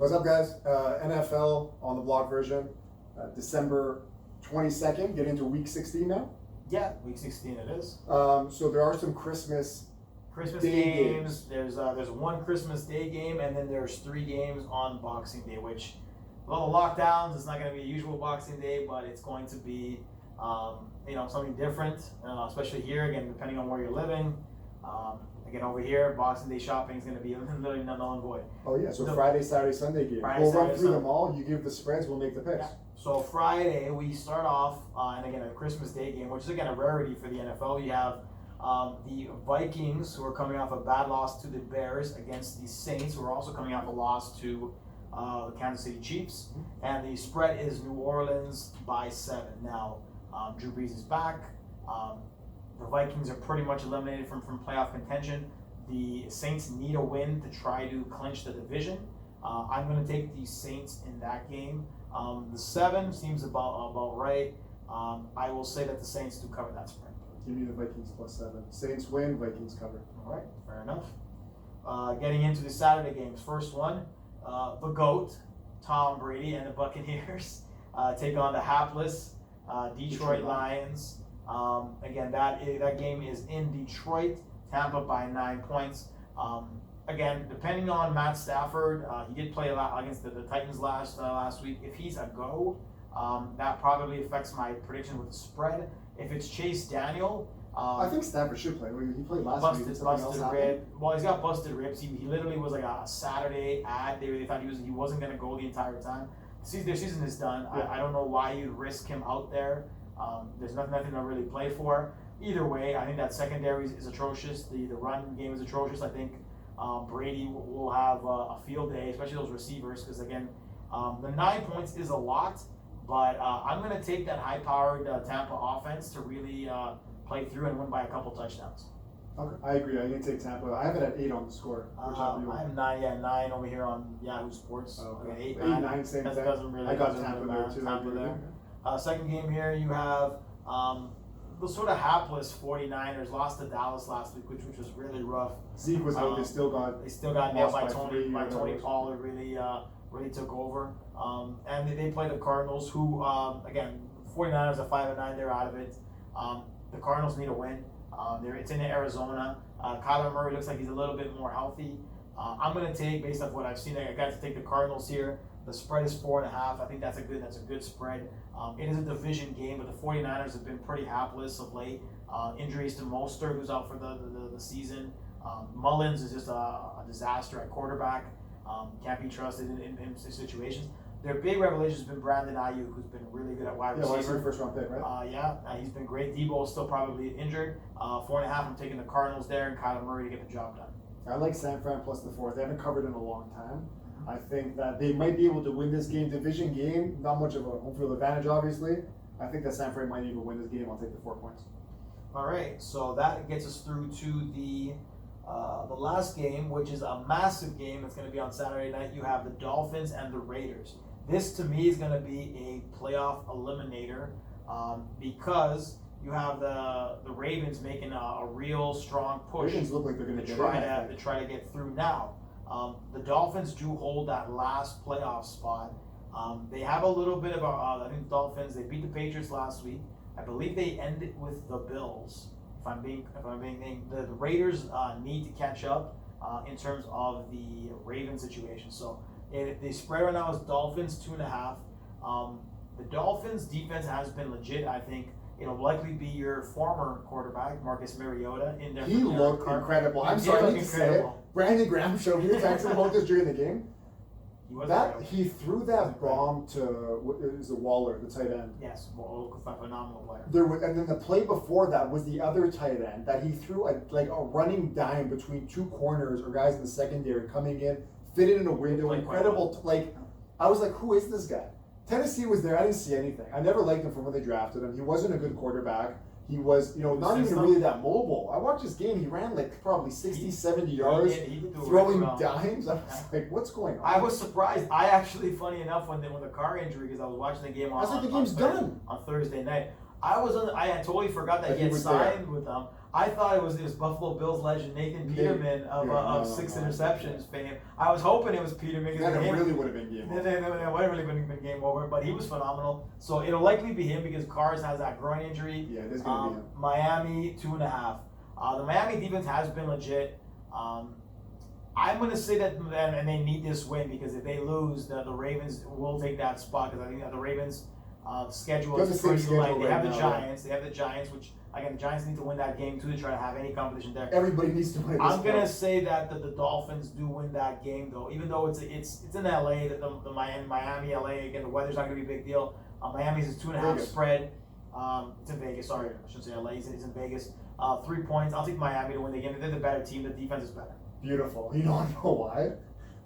What's up, guys? NFL on the blog version, December 22nd, get into week 16 now. Yeah, week 16 it is. So there are some Christmas Day games. There's one Christmas Day game, and then there's 3 games on Boxing Day, which, with all the lockdowns, it's not going to be a usual Boxing Day, but it's going to be something different, especially here, again, depending on where you're living. Again, over here, Boxing Day shopping is going to be literally null and void. Oh, yeah, so Friday, Saturday, Sunday game. We'll run through them all. You give the spreads, we'll make the picks. Yeah. So Friday, we start off, and again, a Christmas Day game, which is, again, a rarity for the NFL. You have the Vikings, who are coming off a bad loss to the Bears, against the Saints, who are also coming off a loss to the Kansas City Chiefs. And the spread is New Orleans by 7. Now, Drew Brees is back. The Vikings are pretty much eliminated from playoff contention. The Saints need a win to try to clinch the division. I'm going to take the Saints in that game. The 7 seems about right. I will say that the Saints do cover that spread. Give me the Vikings plus 7. Saints win, Vikings cover. All right, fair enough. Getting into the Saturday games. First one, the GOAT, Tom Brady, and the Buccaneers take on the hapless Detroit Lions. Again, that game is in Detroit. Tampa by 9 points. Again, depending on Matt Stafford, he did play a lot against the Titans last week. If he's a go, that probably affects my prediction with the spread. If it's Chase Daniel, I think Stafford should play. He played last week. Busted rib. Well, he's got busted ribs. He literally was like a Saturday ad. They thought he wasn't going to go the entire time. Their season is done. Yeah. I don't know why you'd risk him out there. There's nothing to really play for. Either way, I think that secondary is atrocious. The run game is atrocious. I think Brady will have a field day, especially those receivers, because again, the 9 points is a lot, but I'm going to take that high-powered Tampa offense to really play through and win by a couple touchdowns. Okay, I agree. I'm going to take Tampa. I have it at 8 on the score. I have 9 over here on Yahoo Sports. Okay. Okay, 8, 9, same thing. I got Tampa there too. Tampa there. Second game here, you have the sort of hapless 49ers lost to Dallas last week, which was really rough. Zeke was out. They still got nailed by Tony Pollard. Really took over. And they play the Cardinals, who again, 49ers are 5-9. They're out of it. The Cardinals need a win. It's in Arizona. Kyler Murray looks like he's a little bit more healthy. I'm going to take, based off what I've seen, I got to take the Cardinals here. The spread is 4.5. I think that's a good spread. It is a division game, but the 49ers have been pretty hapless of late. Injuries to Mostert, who's out for the season. Mullins is just a disaster at quarterback. Can't be trusted in situations. Their big revelation has been Brandon Ayuk, who's been really good at wide receiver. Yeah, he's first round pick, right? He's been great. Debo is still probably injured. 4.5. I'm taking the Cardinals there and Kyler Murray to get the job done. I like San Fran plus the 4. They haven't covered in a long time. I think that they might be able to win this game. Division game, not much of a home field advantage, obviously. I think that San Fran might even win this game. I'll take the 4 points. All right, so that gets us through to the last game, which is a massive game. It's going to be on Saturday night. You have the Dolphins and the Raiders. This, to me, is going to be a playoff eliminator because you have the Ravens making a real strong push. Ravens look like they're going to try to get through now. The Dolphins do hold that last playoff spot. They have a little bit of I think the Dolphins, they beat the Patriots last week. I believe they ended with the Bills. If I'm being the Raiders need to catch up in terms of the Ravens situation. So the spread right now is Dolphins 2.5. The Dolphins defense has been legit. I think it'll likely be your former quarterback, Marcus Mariota, in there. He looked incredible. I'm sorry, I need to say it. Brandon Graham showed me texted about this during the game. He threw that bomb to Waller, the tight end. Yes, phenomenal player. And then the play before that was the other tight end that he threw a running dime between 2 corners or guys in the secondary coming in, fitted in a window. Incredible. I was like, who is this guy? Tennessee was there. I didn't see anything. I never liked him from when they drafted him. He wasn't a good quarterback. He was, not even really that mobile. I watched this game. He ran probably 60, 70 yards, throwing dimes. I was like, what's going on? I was surprised. I actually, funny enough, when the car injury, because I was watching the game the game's done on Thursday night. I had totally forgot that he had signed with them. I thought it was Buffalo Bills legend Nathan Peterman of 6 interceptions fame. I was hoping it was Peterman because it really would have been game over. It would have really been game over, but he was phenomenal. So it'll likely be him because Carrs has that groin injury. Yeah, it is going to be him. Miami 2.5. The Miami defense has been legit. I'm going to say that, and they need this win because if they lose, the Ravens will take that spot because I think that the Ravens' schedule is pretty light. They have the Giants. They have the Giants, which again, the Giants need to win that game too to try to have any competition there. Everybody needs to win. I'm going to say that the Dolphins do win that game though, even though it's in LA. The Miami, LA again. The weather's not going to be a big deal. Miami's is 2.5 spread. It's in Vegas. Sorry, I shouldn't say LA. It's in Vegas. 3 points. I'll take Miami to win the game. They're the better team. The defense is better. Beautiful. You don't know why?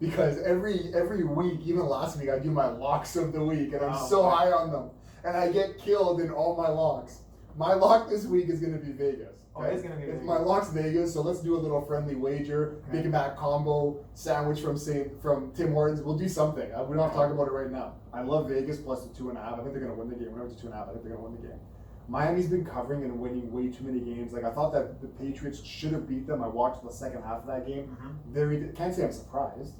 Because every week, even last week, I do my locks of the week, and I'm high on them, and I get killed in all my locks. My lock this week is going to be Vegas. Okay? Oh, it's going to be Vegas. My lock's Vegas, so let's do a little friendly wager. Okay. Big Mac combo sandwich from Tim Hortons. We'll do something. We don't have to talk about it right now. I love Vegas plus the 2.5. I think they're going to win the game. We're not to 2.5. I think they're going to win the game. Miami's been covering and winning way too many games. Like I thought that the Patriots should have beat them. I watched the second half of that game. Can't say I'm surprised.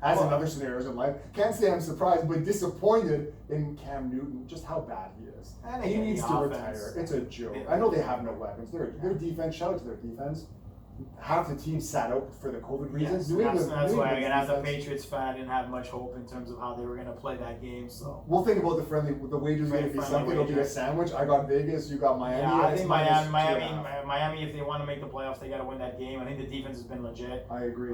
As in other scenarios in life, can't say I'm surprised, but disappointed in Cam Newton, just how bad he is. He needs to retire. It's a joke. I know they have no weapons. Their defense, shout out to their defense. Half the team sat out for the COVID reasons. Yes, that's why, again, as a Patriots fan, I didn't have much hope in terms of how they were going to play that game. So we'll think about the wagers. If it's something, it'll be a sandwich. I got Vegas. You got Miami. Yeah, I think Miami. If they want to make the playoffs, they got to win that game. I think the defense has been legit. I agree.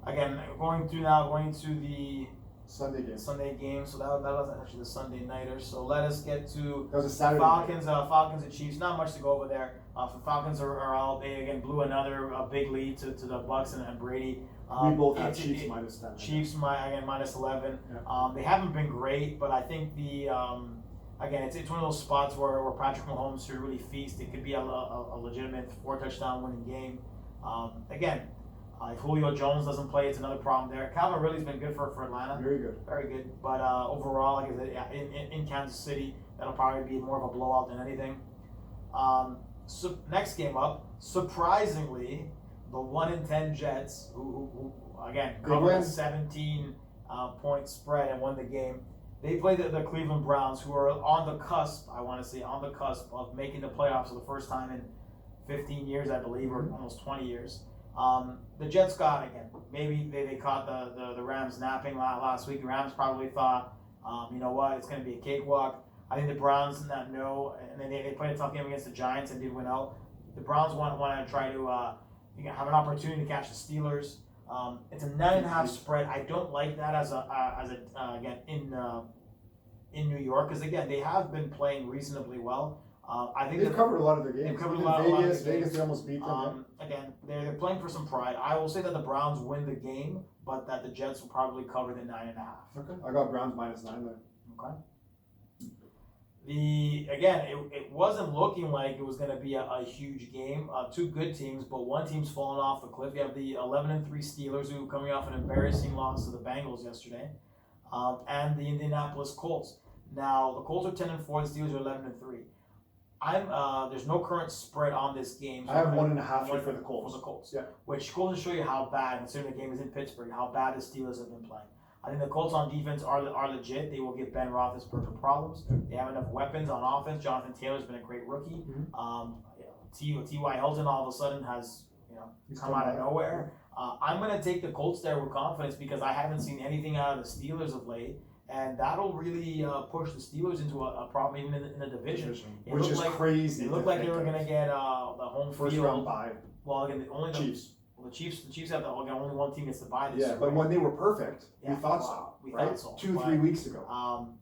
Again, going to the Sunday game. So that was actually the Sunday nighter. So let us get to that was a Saturday Falcons and Chiefs. Not much to go over there. For Falcons are out. They again blew another big lead to the Bucks and Brady. We both have Chiefs minus 10. Chiefs minus 11. Yeah. They haven't been great, but I think again it's one of those spots where Patrick Mahomes should really feast. It could be a legitimate 4-touchdown winning game. Again. If Julio Jones doesn't play, it's another problem there. Calvin Ridley's been good for Atlanta. Very good. Very good. But overall, like I said, in Kansas City, that'll probably be more of a blowout than anything. So next game up, surprisingly, the 1-10 Jets, who again covered a 17-point spread and won the game. They played the Cleveland Browns, who are on the cusp. I want to say on the cusp of making the playoffs for the first time in 15 years, I believe, or almost 20 years. The Jets got, again, maybe they caught the Rams napping last week. The Rams probably thought, you know what, it's going to be a cakewalk. I think the Browns did not know, and then they played a tough game against the Giants and did win out. The Browns want to try to have an opportunity to catch the Steelers. It's a 9.5 spread. I don't like that as again in New York because again they have been playing reasonably well. I think they've covered a lot of their games. They've covered a lot of their Vegas, they almost beat them. Again, they're playing for some pride. I will say that the Browns win the game, but that the Jets will probably cover the 9.5. Okay, I got Browns minus 9 there. Okay. It wasn't looking like it was going to be a huge game. Two good teams, but one team's fallen off the cliff. You have the 11-3 Steelers, who are coming off an embarrassing loss to the Bengals yesterday, and the Indianapolis Colts. Now the Colts are 10-4, the Steelers are 11-3. There's no current spread on this game. So I have 1.5 for the Colts. For the Colts, yeah. Which goes to show you how bad, considering the game is in Pittsburgh, how bad the Steelers have been playing. I think the Colts on defense are legit. They will give Ben Roethlisberger problems. They have enough weapons on offense. Jonathan Taylor's been a great rookie. T.Y. Hilton all of a sudden has come out of nowhere. I'm going to take the Colts there with confidence because I haven't seen anything out of the Steelers of late. And that'll really push the Steelers into a problem even in the division. Which is crazy. It looked like they were going to get the home first field. Round bye. Well, again, only Chiefs. The Chiefs have only one team gets to bye this year. Yeah, but when they were perfect, we thought so. We thought so. 2-3 weeks ago.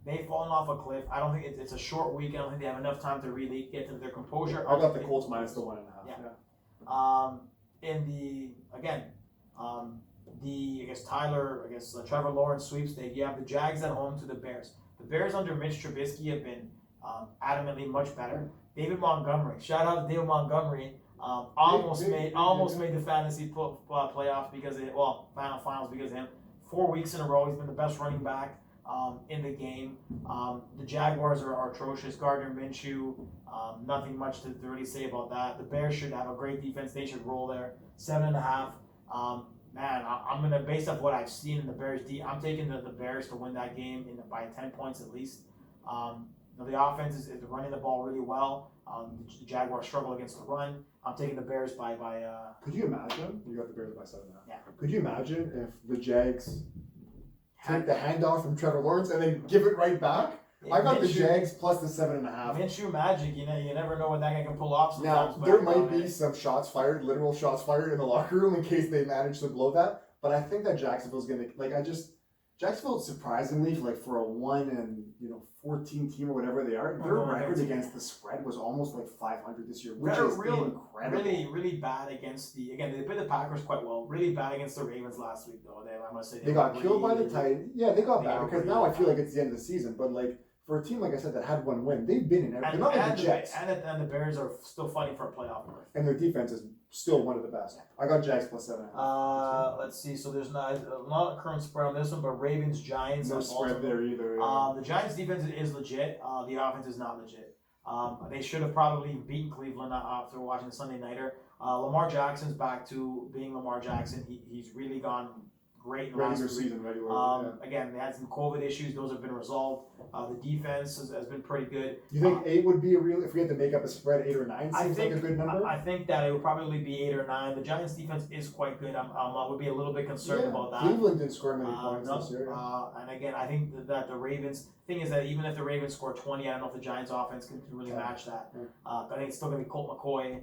They've fallen off a cliff. I don't think it's a short week. I don't think they have enough time to really get to their composure. I got the Colts minus the 1.5. Yeah. Trevor Lawrence sweepstake. You have the Jags at home to the Bears. The Bears under Mitch Trubisky have been adamantly much better. David Montgomery, shout out to David Montgomery, almost made the fantasy playoffs finals because of him. 4 weeks in a row, he's been the best running back. in the game. The Jaguars are atrocious. Gardner Minshew, nothing much to really say about that. The Bears should have a great defense. They should roll there. 7.5. Man, I'm gonna, based off what I've seen in the Bears, I'm taking the Bears to win that game by 10 points at least. The offense is running the ball really well. The Jaguars struggle against the run. I'm taking the Bears by. Could you imagine? You got the Bears by 7.5. Yeah. Could you imagine if the Jags take the handoff from Trevor Lawrence and then give it right back? I got the Jags plus the 7.5. Minshew magic, you never know what that guy can pull off sometimes. Now, there might be some shots fired, literal shots fired in the locker room in case they manage to blow that. But I think that Jacksonville's going to, Jacksonville surprisingly, for a 1-14 team or whatever they are, their record against the spread was almost 500 this year, which is incredible. Really bad against they played the Packers quite well. Really bad against the Ravens last week, though. I must say they got killed by the Titans. Yeah, they got bad because now I feel like it's the end of the season. But for a team like I said that had one win, they've been in everything. They're not like the Jets. And the Bears are still fighting for a playoff berth. And their defense is still one of the best. I got Jags plus 7.5. Let's see. So there's not a current spread on this one, but Ravens Giants. No spread there either. Yeah. The Giants defense is legit. The offense is not legit. They should have probably beaten Cleveland after watching the Sunday Nighter. Lamar Jackson's back to being Lamar Jackson. He's really gone great in the last season. Again, they had some COVID issues; those have been resolved. The defense has been pretty good. You think 8 would be if we had to make up a spread, 8 or 9 seems like a good number? I think that it would probably be 8 or 9. The Giants' defense is quite good. I would be a little bit concerned about that. Cleveland didn't score many points this year. And again, I think that the Ravens. Thing is that even if the Ravens score 20, I don't know if the Giants' offense can really match that. I think it's still going to be Colt McCoy.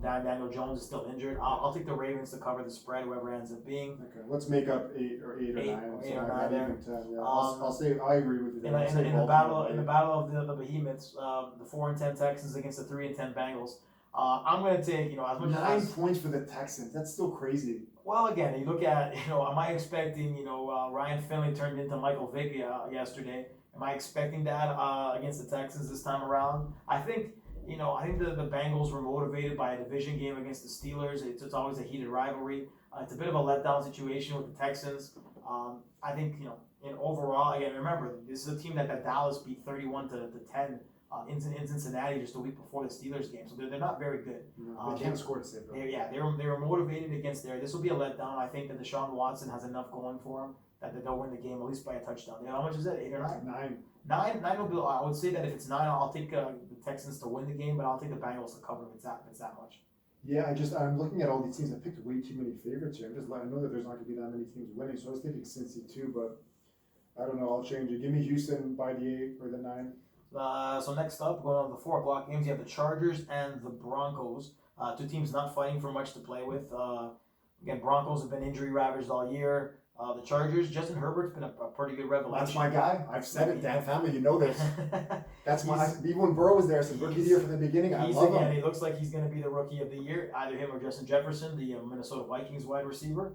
Daniel Jones is still injured. I'll take the Ravens to cover the spread, whoever ends up being. Okay, let's make up 8 or 9. 8 or 9 there. 10, yeah. I'll say I agree with you. In the battle of the behemoths, the 4-10 Texans against the 3-10 Bengals. I'm going to take as much 9 points for the Texans. That's still crazy. Well, again, you look at am I expecting Ryan Finley turned into Michael Vick yesterday? Am I expecting that against the Texans this time around? I think the Bengals were motivated by a division game against the Steelers. It's always a heated rivalry. It's a bit of a letdown situation with the Texans. I think in overall, again, remember this is a team that Dallas beat 31-10 in Cincinnati just a week before the Steelers game, so they're not very good. They can't score to save them. They were motivated against there. This will be a letdown. I think that Deshaun Watson has enough going for him that they'll win the game at least by a touchdown. How much is that? 8 or 9? 9. 9 will be. I would say that if it's 9, I'll take the Texans to win the game, but I'll take the Bengals to cover if it's that much. Yeah, I'm looking at all these teams. I picked way too many favorites here. I'm just letting know that there's not going to be that many teams winning. So I was thinking Cincy too, but I don't know. I'll change it. Give me Houston by the 8 or the 9. So next up, going on the 4 o'clock games, you have the Chargers and the Broncos. 2 teams not fighting for much to play with. Again, Broncos have been injury ravaged all year. The Chargers, Justin Herbert's been a pretty good revelation. That's my guy. I've said it, Dan Family. You know this. That's even when Burrow was there, I said rookie of the year from the beginning. I love him. He looks like he's going to be the rookie of the year. Either him or Justin Jefferson, the Minnesota Vikings wide receiver.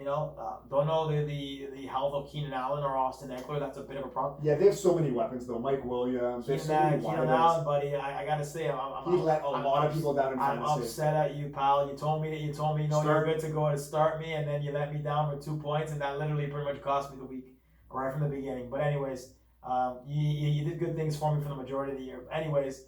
Don't know the health of Keenan Allen or Austin Eckler. That's a bit of a problem. Yeah, they have so many weapons though. Mike Williams. Keenan Allen, buddy. I gotta say, he let a lot of people down in fantasy. I'm upset at you, pal. You told me you're good to go to start me, and then you let me down with 2 points, and that literally pretty much cost me the week right from the beginning. But anyways, you did good things for me for the majority of the year. Anyways.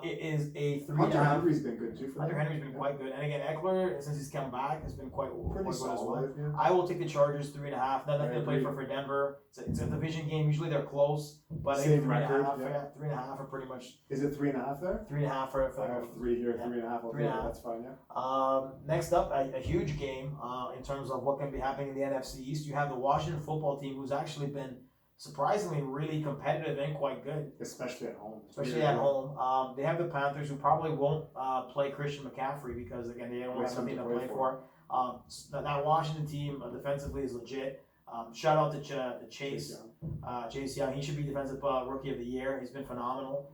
It is a 3.5. Hunter Henry's been good too. Hunter Henry's been quite good, and again, Eckler, since he's come back, has been quite good as well. Yeah. I will take the Chargers 3.5. Nothing to play for Denver. It's a division game. Usually they're close, but same record. 3.5 are pretty much. Is it 3.5 there? 3.5 for. I have 3 here. 3.5. 3.5. That's fine. Yeah. Next up, a huge game in terms of what can be happening in the NFC East. You have the Washington football team, who's actually been surprisingly really competitive and quite good. Especially at home. They have the Panthers, who probably won't play Christian McCaffrey because, again, they don't have something to play for. That Washington team defensively is legit. Shout out to Chase Young. He should be defensive rookie of the year. He's been phenomenal.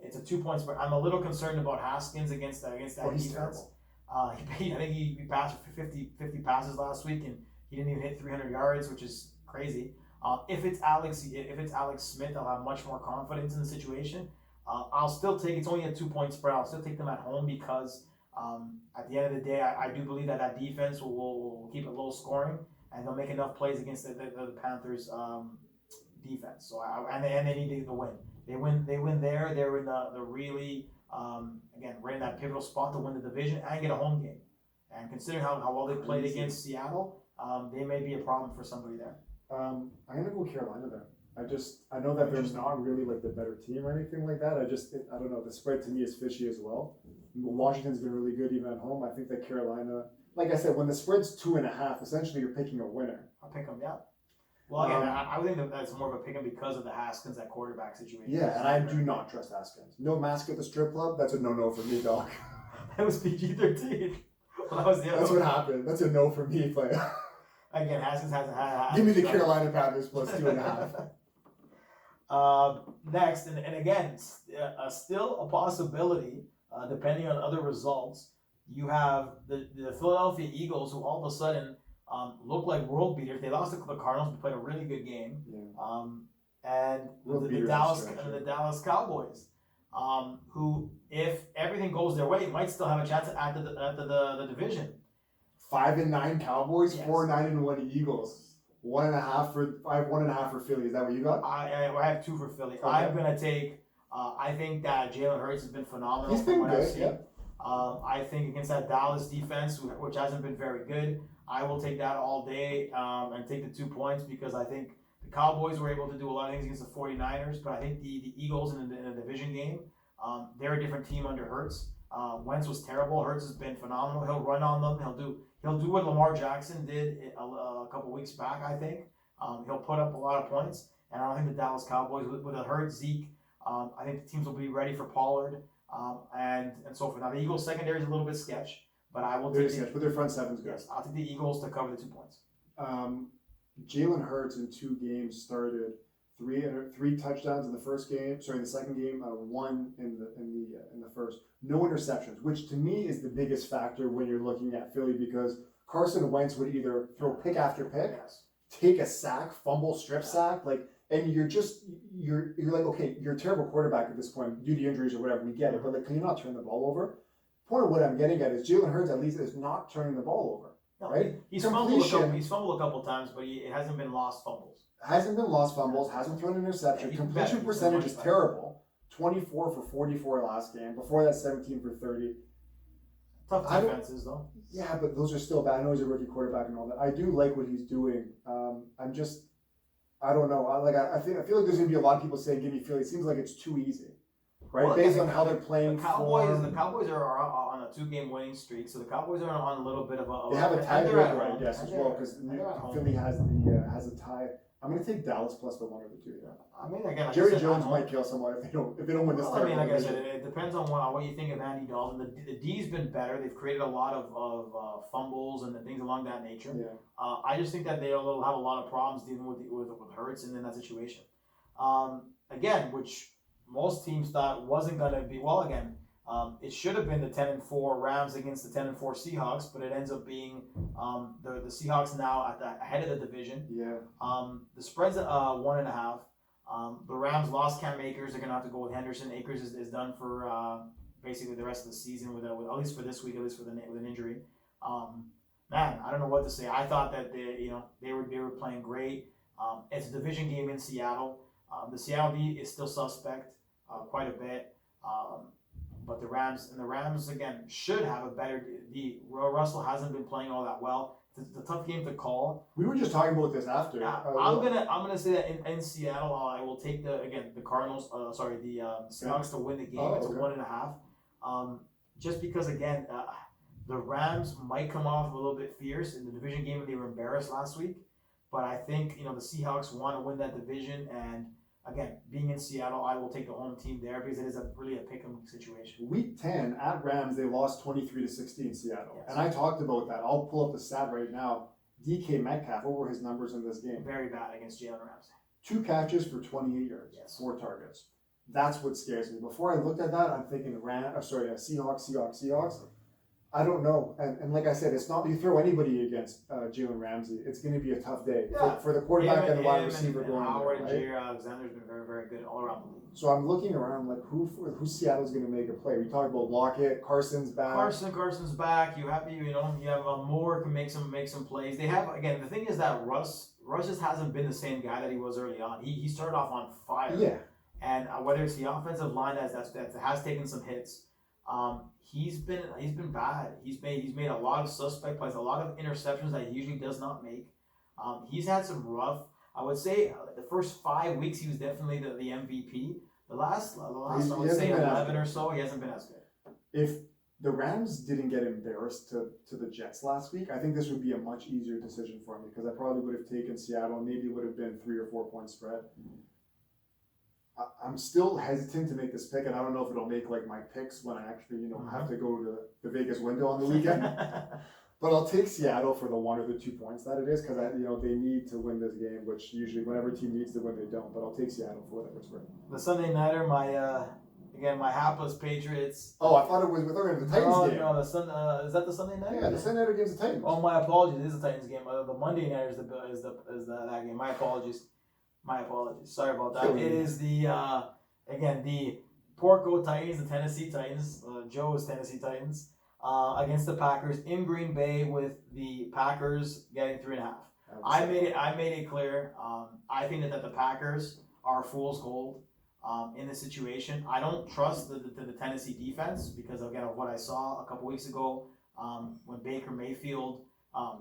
It's a 2 points, but I'm a little concerned about Haskins against that defense. I think he passed for 50 passes last week, and he didn't even hit 300 yards, which is crazy. If it's Alex Smith, I'll have much more confidence in the situation. I'll still take. It's only a 2 point spread. I'll still take them at home because at the end of the day, I do believe that defense will keep it low scoring. and they'll make enough plays against the Panthers defense. So and they need to win. They win there. They're in the really again, we're in that pivotal spot to win the division and get a home game. And considering how well they played against Seattle, they may be a problem for somebody there. I'm gonna go Carolina there. I know that they're not really like the better team or anything like that. I don't know. The spread to me is fishy as well. Washington's been really good even at home. I think that Carolina, like I said, when the spread's 2.5, essentially you're picking a winner. I'll pick them, yeah. Well, again, I would think that's more of a pick 'em because of the Haskins, that quarterback situation. Yeah, and I do not trust Haskins. No mask at the strip club. That's a no for me, dog. That was PG-13. Well, that was the other That's what happened. That's a no for me, player. Again, Haskins hasn't had. Give me the Carolina Panthers plus 2.5. Next, and again, still a possibility, depending on other results. You have the Philadelphia Eagles, who all of a sudden look like world beaters. They lost to the Cardinals, but played a really good game. Yeah. And the Dallas Cowboys, who, if everything goes their way, might still have a chance at the division. 5-9 Cowboys, yes. 4-9-1 Eagles. 1.5 for I have 1.5 for Philly. Is that what you got? I have 2 for Philly. Okay. I'm gonna take. I think that Jalen Hurts has been phenomenal. He's been good. Yeah. I think against that Dallas defense, which hasn't been very good, I will take that all day and take the 2 points, because I think the Cowboys were able to do a lot of things against the 49ers, but I think the Eagles in a division game, they're a different team under Hurts. Wentz was terrible. Hurts has been phenomenal. He'll run on them. He'll do what Lamar Jackson did a couple weeks back, I think. He'll put up a lot of points, and I don't think the Dallas Cowboys, with a hurt Zeke, I think the teams will be ready for Pollard, and so forth. Now, the Eagles' secondary is a little bit sketch, but I will take but their front seven's good. Yes, I'll take the Eagles to cover the 2 points. Jalen Hurts in 2 games started 3 touchdowns in the the second game, 1 in the first. No interceptions, which to me is the biggest factor when you're looking at Philly, because Carson Wentz would either throw pick after pick, take a sack, fumble, strip sack, and you're like, okay, you're a terrible quarterback at this point due to injuries or whatever. We get it, but can you not turn the ball over? Point of what I'm getting at is Jalen Hurts at least is not turning the ball over. No, right? He's fumbled a couple times, but it hasn't been lost fumbles. Hasn't thrown an interception. Completion percentage is terrible. 24 for 44 last game. Before that, 17 for 30. Tough defenses, though. Yeah, but those are still bad. I know he's a rookie quarterback and all that. I do like what he's doing. I don't know. I feel like there's going to be a lot of people saying, give me Philly. It seems like it's too easy. Right? Well, based on how they're playing. The Cowboys are on a 2-game winning streak, so the Cowboys are on a little bit of a. They have a tiebreaker, I guess, as well, because Philly has a tie. I'm going to take Dallas plus the 1 or the 2. Yeah. I mean, again, like Jerry Jones might kill someone if they don't win this. I mean, like I said, it depends on what you think of Andy Dalton. The D's been better. They've created a lot of fumbles and things along that nature. Yeah. I just think that they'll have a lot of problems dealing with Hurts and in that situation. Again, which most teams thought wasn't going to be. Well, again, it should have been the 10-4 Rams against the 10-4 Seahawks, but it ends up being the Seahawks now at the head of the division. Yeah. The spread's 1.5. The Rams lost Cam Akers. They're going to have to go with Henderson. Akers is done for basically the rest of the season, with at least for this week, at least with an injury. Man, I don't know what to say. I thought that they were playing great. It's a division game in Seattle. The Seattle D is still suspect quite a bit. But the Rams again should have a better D. Russell hasn't been playing all that well. It's a tough game to call. We were just talking about this after. I'm gonna say that in Seattle, I will take the Cardinals. The Seahawks to win the game. It's a 1.5. Just because again, the Rams might come off a little bit fierce in the division game, and they were embarrassed last week. But I think the Seahawks want to win that division, and again, being in Seattle, I will take the home team there because it is really a pick'em situation. Week 10 at Rams, they lost 23-16 in Seattle, yes. And I talked about that. I'll pull up the stat right now. DK Metcalf, what were his numbers in this game? Very bad against Jalen Ramsey. 2 catches for 28 yards, yes. 4 targets. That's what scares me. Before I looked at that, I'm thinking Seahawks. I don't know, and like I said, it's not you throw anybody against Jalen Ramsey, it's going to be a tough day for the quarterback and the wide receiver going Howard there, and right? Jair Alexander's been very, very good all around the league. So I'm looking around like who Seattle's going to make a play. We talked about Lockett, Carson's back. Carson's back. You have Moore can make some plays. They have again. The thing is that Russ just hasn't been the same guy that he was early on. He started off on fire. Yeah. And whether it's the offensive line that has taken some hits, he's been bad. He's made a lot of suspect plays, a lot of interceptions that he usually does not make. He's had some rough. I would say the first 5 weeks he was definitely the MVP. The last I would say 11 or so, he hasn't been as good. If the Rams didn't get embarrassed to the Jets last week, I think this would be a much easier decision for me because I probably would have taken Seattle. Maybe it would have been 3 or 4 point spread. I'm still hesitant to make this pick, and I don't know if it'll make like my picks when I actually have to go to the Vegas window on the weekend. But I'll take Seattle for the 1 or the 2 points that it is because they need to win this game, which usually whenever a team needs to win, they don't. But I'll take Seattle for whatever it's worth. The Sunday nighter, my hapless Patriots. Oh, I thought it was the Titans game. No, is that the Sunday nighter? Yeah, the Sunday nighter game's the Titans. Oh, my apologies. It is the Titans game. The Monday nighter is that game. My apologies. Sorry about that. It is the Porco Titans, the Tennessee Titans, Joe's Tennessee Titans, against the Packers in Green Bay, with the Packers getting 3.5. I made it clear. I think that the Packers are fool's gold in this situation. I don't trust the Tennessee defense because again of what I saw a couple weeks ago when Baker Mayfield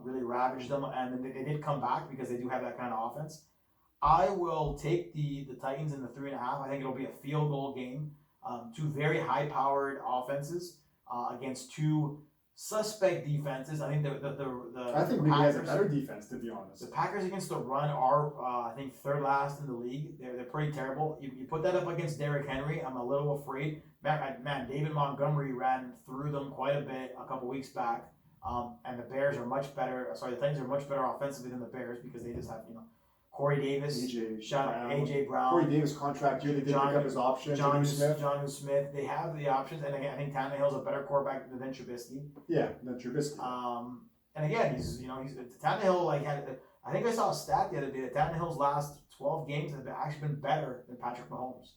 really ravaged them, and they did come back because they do have that kind of offense. I will take the Titans in the 3.5. I think it'll be a field goal game. Two very high-powered offenses against two suspect defenses. I think I think Green Bay has a better defense, to be honest. The Packers against the run are, I think, third last in the league. They're pretty terrible. You put that up against Derrick Henry, I'm a little afraid. Man, David Montgomery ran through them quite a bit a couple weeks back. And the Bears are much better. Sorry, the Titans are much better offensively than the Bears because they just have, Corey Davis, AJ Brown. Corey Davis contract year, they did pick up his option. Jonnu Smith. They have the options, and again, I think Tannehill's a better quarterback than Trubisky. Yeah, than Trubisky. And again, he's Tannehill. I think I saw a stat the other day that Tannehill's last 12 games have actually been better than Patrick Mahomes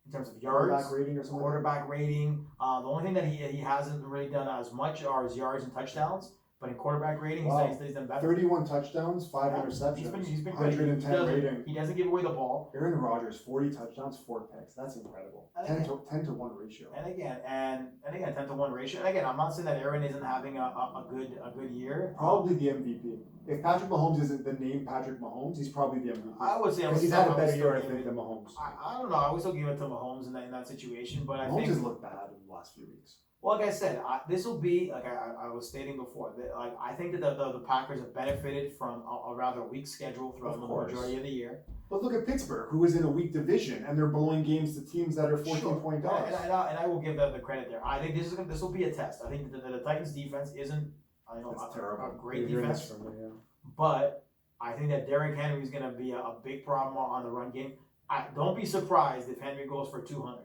in terms of yards, quarterback rating. The only thing that he hasn't really done as much are his yards and touchdowns. But in quarterback rating, he's done better. 31 touchdowns, 5 interceptions. He's been 110 rating. He doesn't give away the ball. Aaron Rodgers, 40 touchdowns, 4 picks. That's incredible. 10 to 1 ratio. And again, 10 to 1 ratio. And again, I'm not saying that Aaron isn't having a good year. Probably the MVP. If Patrick Mahomes isn't the name Patrick Mahomes, he's probably the MVP. I would say because he's had a better year, I think, than Mahomes. I don't know. I would still give it to Mahomes in that situation, but Mahomes has looked bad in the last few weeks. Well, like I said, this will be like I was stating before. I think that the Packers have benefited from a rather weak schedule throughout the majority of the year. But look at Pittsburgh, who is in a weak division, and they're blowing games to teams that are 14-point dogs. And I will give them the credit there. I think this will be a test. I think that the Titans' defense isn't a great defense, but I think that Derrick Henry is going to be a big problem on the run game. Don't be surprised if Henry goes for 200.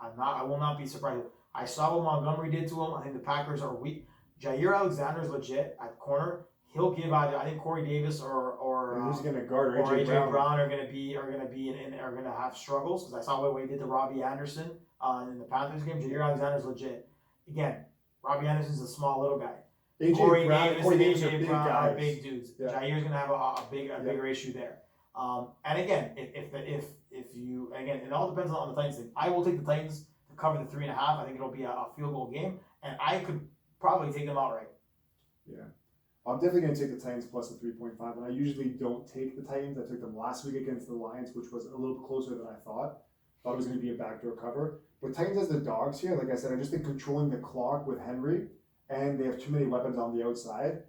I will not be surprised. I saw what Montgomery did to him. I think the Packers are weak. Jair Alexander's legit at corner. He'll give either. I think Corey Davis or who's going to guard or AJ Brown are going to have struggles because I saw what he did to Robbie Anderson in the Panthers game. Jair Alexander's legit. Again, Robbie Anderson's a small little guy. Corey Davis and AJ Brown are big dudes. Yeah. Jair's going to have a bigger issue there. And again, if you it all depends on the Titans thing. I will take the Titans to cover the 3.5. I think it'll be a field goal game, and I could probably take them outright. Yeah, I'm definitely going to take the Titans plus the 3.5, and I usually don't take the Titans. I took them last week against the Lions, which was a little closer than I thought. Thought it was going to be a backdoor cover. But Titans as the dogs here, like I said, I just think controlling the clock with Henry, and they have too many weapons on the outside.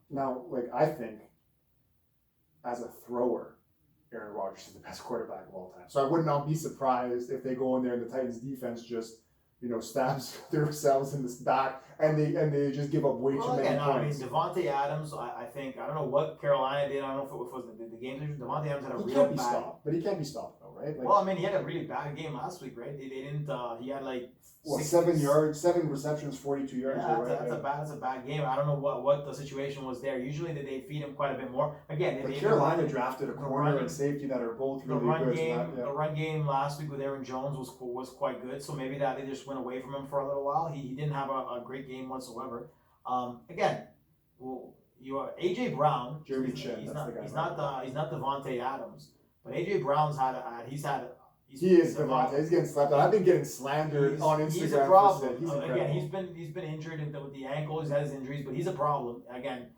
Now, I think as a thrower, Aaron Rodgers is the best quarterback of all time. So I would not be surprised if they go in there and the Titans defense just, stabs themselves in the back and they just give up way too many again, points. Devontae Adams, I think, I don't know what Carolina did. I don't know if it was the game. Devontae Adams had a He real can't be bad. stopped, but he can't be stopped though, right? Well, I mean, he had a really bad game last week, right? They didn't. He had like 7 yards, 7 receptions, 42 yards. Yeah, that's a bad game. I don't know what the situation was there. Usually they feed him quite a bit more. Again, Carolina drafted a corner and safety that are both really good. The run game last week with Aaron Jones was quite good. So maybe that they just went away from him for a little while. He didn't have a great game whatsoever. Again, well, you are AJ Brown. Jeremy Chin. He's not Devontae Adams, but AJ Brown's he is Devontae. He's getting slapped on. I've been getting slandered on Instagram. He's a problem. Again, he's been injured with the ankle. He's had his injuries, but he's a problem. Again,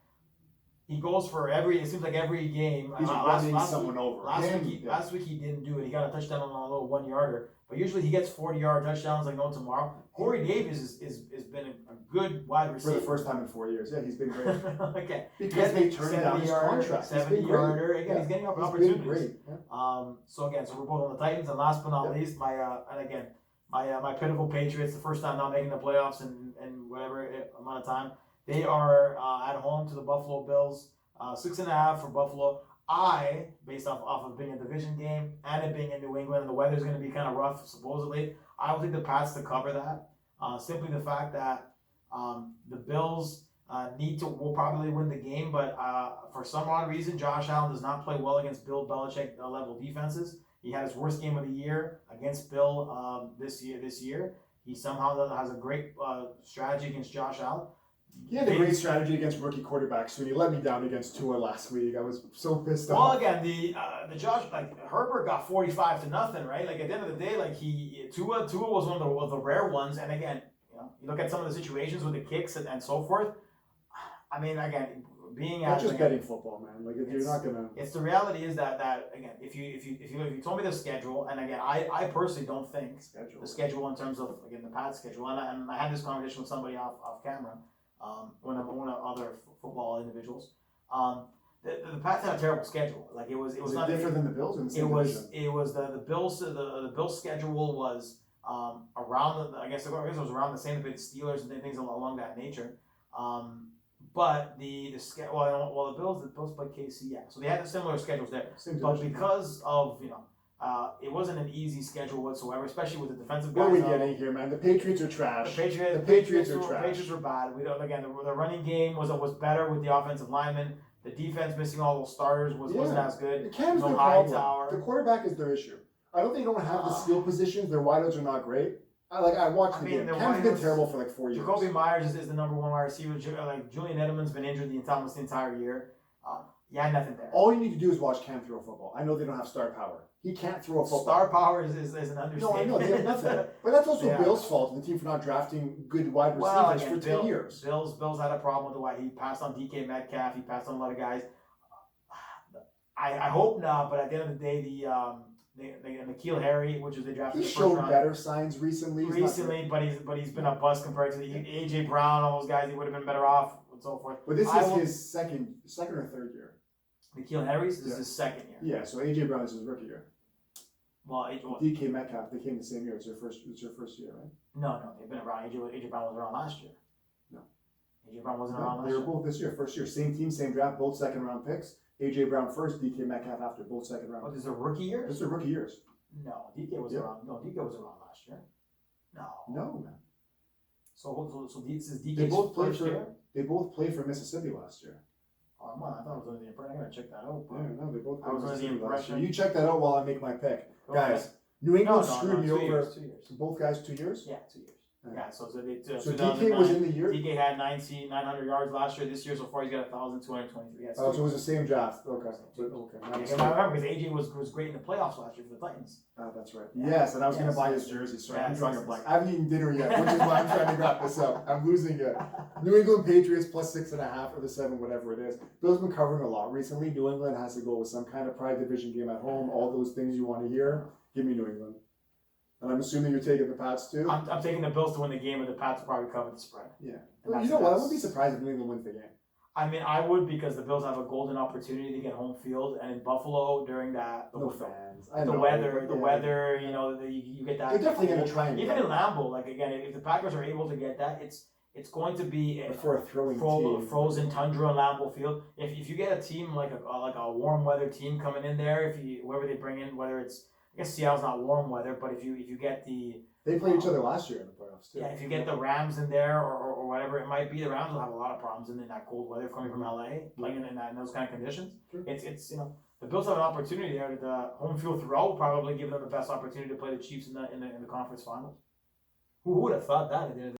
he goes for it seems like every game. He's running someone over. Last week he didn't do it. He got a touchdown on a little 1 yarder. But usually he gets 40-yard touchdowns like no tomorrow. Corey Davis has been a good wide receiver. For the first time in 4 years. Yeah, he's been great. Okay. Because they turned down his contract. 70-yarder. Again, he's getting opportunities. Been great. Yeah. So we're both on the Titans. And last but not least, my pitiful Patriots, the first time not making the playoffs in whatever amount of time. They are at home to the Buffalo Bills. 6.5 for Buffalo. Based off of being a division game and it being in New England and the weather's going to be kind of rough, supposedly, I will take the Pats to cover that. Simply the fact that the Bills will probably win the game, but for some odd reason, Josh Allen does not play well against Bill Belichick level defenses. He had his worst game of the year against Bill this year. He somehow has a great strategy against Josh Allen. He had a great strategy against rookie quarterbacks when he let me down against Tua last week. I was so pissed off. Well, again, the Josh Herbert got 45-0, right? Like at the end of the day, Tua was one of the rare ones. And again, you look at some of the situations with the kicks and so forth. I mean, again, being not just betting football, man. Like if you're not gonna. It's the reality is that again, if you told me the schedule, and again, I personally don't think the schedule in terms of again the Pats schedule, and I had this conversation with somebody off camera. One of other football individuals. The Pats had a terrible schedule. Like it was not different than the Bills in the same division. It was the Bills. The Bills schedule was around I guess it was around the same with the Steelers and things along that nature. But the Bills played KC, yeah. So they had similar schedules there. But because of it wasn't an easy schedule whatsoever, especially with the defensive guys. What are we getting here, man? The Patriots are trash. The Patriots are trash. The Patriots were bad. The running game was better with the offensive linemen. The defense missing all those starters wasn't as good. The Cam's their problem. The quarterback is their issue. I don't think they don't have the skill positions. Their wideouts are not great. I watched the game. Cam's been terrible for like 4 years. Jacoby Myers is the number one wide receiver. Julian Edelman's been injured almost the entire year. Nothing there. All you need to do is watch Cam throw a football. I know they don't have star power. He can't throw a football. Star power is an understatement. No, I know they have nothing. But that's also Bill's fault, the team for not drafting good wide receivers for 10 years. Bill's had a problem with the way he passed on DK Metcalf. He passed on a lot of guys. I hope not, but at the end of the day, the N'Keal Harry, which is they drafted. He showed better signs recently. But he's been a bust compared to the AJ Brown, all those guys. He would have been better off and so forth. But this is his second or third year. N'Keal Harry's is his second year. Yeah, so AJ Brown is his rookie year. Well, DK Metcalf, they came the same year. It's your first year, right? No, they've been around. AJ Brown was around last year. No. AJ Brown wasn't around last year. They were both this year, first year, same team, same draft, both second round picks. AJ Brown first, DK Metcalf after, both second round. Oh, these are rookie years? These are rookie years. No, DK was around. No, DK was around last year. No, man. So this is DK's they both played first year? They both played for Mississippi last year. Oh, man, I thought I was under the impression. I gotta check that out. No, they both played I was under the impression. You check that out while I make my pick. Guys, New England screwed me over. 2 years. Both guys 2 years? Yeah, 2 years. Yeah, so DK was in the year? DK had 900 yards last year. This year so far he's got 1,223. Yeah, so it was the same draft. Okay. I remember because AJ was great in the playoffs last year for the Titans. That's right. Yes, and I was going to buy his jersey. Sorry, I'm drawing a blank. I haven't eaten dinner yet, which is why I'm trying to wrap this up. I'm losing it. New England Patriots plus 6.5 or the 7, whatever it is. Bill's been covering a lot recently. New England has to go with some kind of pride division game at home. All those things you want to hear. Give me New England. And I'm assuming you're taking the Pats too? I'm taking the Bills to win the game, and the Pats will probably cover the spread. Yeah. Well, you know what? I wouldn't be surprised if New England wins the game. I mean, I would because the Bills have a golden opportunity to get home field, and in Buffalo during that the weather, you get that. They're definitely going to try and even in Lambeau. Like again, if the Packers are able to get that, it's going to be But for a throwing team. frozen tundra in Lambeau Field. If you get a team like a warm weather team coming in there, whoever they bring in, whether it's, I guess Seattle's not warm weather, but if you get they played each other last year in the playoffs too. yeah, if you get the Rams in there or whatever it might be, the Rams will have a lot of problems in that cold weather coming from LA, playing in those kind of conditions. Sure. It's the Bills have an opportunity there. The home field throughout will probably give them the best opportunity to play the Chiefs in the conference finals. Who would have thought that at the end of the